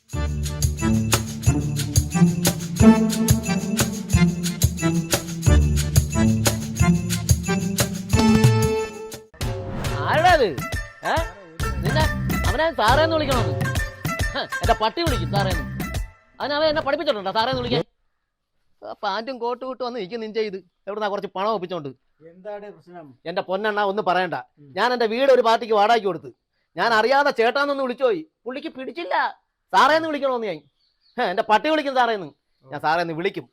ആരുടെ അത്? നിന്നെ അവനെ സാറേന്ന് വിളിക്കണോന്ന്? എന്റെ പട്ടി വിളിക്കും സാറേന്ന്. അതിനവൻ എന്നെ പഠിപ്പിച്ചിട്ടുണ്ടോ സാറേന്ന് വിളിക്കാൻ? പാന്റും കോട്ടും ഇട്ട് വന്ന് നിൽക്കും നിഞ്ച ചെയ്ത് എവിടുന്നാ കുറച്ച് പണം ഒപ്പിച്ചോണ്ട്. എന്താണ് പ്രശ്നം? എന്റെ പൊന്നെണ്ണ ഒന്നും പറയണ്ട. ഞാൻ എന്റെ വീട് ഒരു പാർട്ടിക്ക് വാടകയ്ക്ക് കൊടുത്ത് ഞാൻ അറിയാതെ ചേട്ടാന്നൊന്ന് വിളിച്ചുപോയി. പുള്ളിക്ക് പിടിച്ചില്ല. സാറേന്ന് വിളിക്കണോന്ന് ഞാൻ. എന്റെ പട്ടി വിളിക്കും സാറേന്ന്. ഞാൻ സാറേന്ന് വിളിക്കും.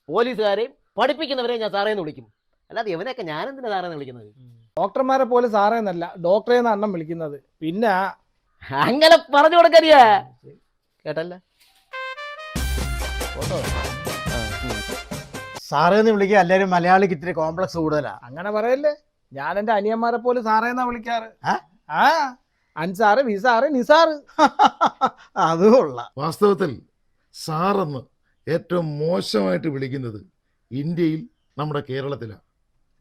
പോലീസുകാരെയും പഠിപ്പിക്കുന്നവരെയും ഞാൻ സാറേന്ന് വിളിക്കും. അല്ലാതെ ഇവനെയൊക്കെ ഞാൻ എന്തിനാ സാറേന്ന് വിളിക്കുന്നത്? ഡോക്ടർമാരെ പോലെ സാറേന്നല്ല ഡോക്ടറേന്ന് അണ്ണം വിളിക്കുന്നത്. പിന്നെ അങ്ങനെ പറഞ്ഞു കൊടുക്കരിയാ കേട്ടല്ല. സാറേന്ന് വിളിക്കുക. എല്ലാവരും മലയാളിക്ക് ഇത്തിരി കോംപ്ലക്സ് കൂടുതലാ. അങ്ങനെ പറയല്ലേ. ഞാൻ എന്റെ അനിയന്മാരെ പോലെ സാറേന്നാ വിളിക്കാറ്. ആ അൻസാറ്, വിസാറ്, നിസാറ്. അതുകൊള്ള. വാസ്തവത്തിൽ സാറെന്ന് ഏറ്റവും മോശമായിട്ട് വിളിക്കുന്നത് ഇന്ത്യയിൽ നമ്മുടെ കേരളത്തിലാണ്.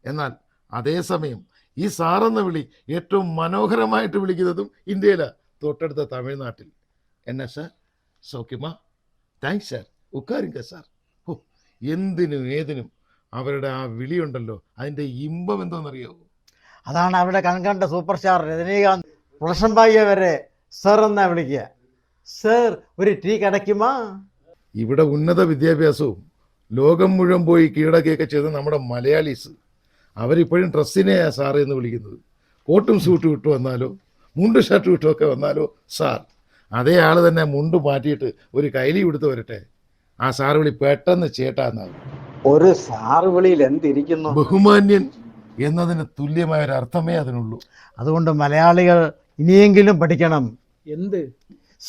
എന്നാൽ അതേസമയം ഈ സാറെന്ന വിളി ഏറ്റവും മനോഹരമായിട്ട് വിളിക്കുന്നതും ഇന്ത്യയിലാണ്, തൊട്ടടുത്ത തമിഴ്നാട്ടിൽ. എന്നാ സാർ സൗഖ്യമാ? താങ്ക്സ് സാർ, ഉക്കാരിങ്ക സാർ. ഓ, എന്തിനും ഏതിനും അവരുടെ ആ വിളിയുണ്ടല്ലോ, അതിൻ്റെ ഇമ്പം എന്തോന്നറിയോ? അതാണ് അവിടെ കൺകണ്ട സൂപ്പർ സ്റ്റാർ രജനീകാന്ത് പ്രൊഡക്ഷൻ ഭാഗ്യ വരെ സർ എന്നാ വിളിക്കുക. സർ ഒരു ടീ കിടക്കുമാ? ഇവിടെ ഉന്നത വിദ്യാഭ്യാസവും ലോകം മുഴുവൻ പോയി കീഴടക്കുകയൊക്കെ ചെയ്ത നമ്മുടെ മലയാളീസ് അവരിപ്പോഴും ഡ്രസ്സിനെയാണ് സാറ് എന്ന് വിളിക്കുന്നത്. കോട്ടും സൂട്ടും ഇട്ട് വന്നാലോ മുണ്ട് ഷർട്ടും ഇട്ടുമൊക്കെ വന്നാലോ സാർ. അതേ ആൾ തന്നെ മുണ്ട് മാറ്റിയിട്ട് ഒരു കൈലി കൊടുത്ത് വരട്ടെ, ആ സാറ് വിളി പെട്ടെന്ന് ചേട്ടാന്നാകും. ഒരു സാറ് വിളിയിൽ എന്തിരിക്കുന്നു? ബഹുമാന്യൻ എന്നതിന് തുല്യമായ ഒരു അർത്ഥമേ അതിനുള്ളൂ. അതുകൊണ്ട് മലയാളികൾ ഇനിയെങ്കിലും പഠിക്കണം എന്ത്?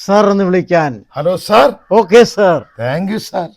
സർ എന്ന് വിളിക്കാൻ. Hello sir. Okay sir. Thank you sir.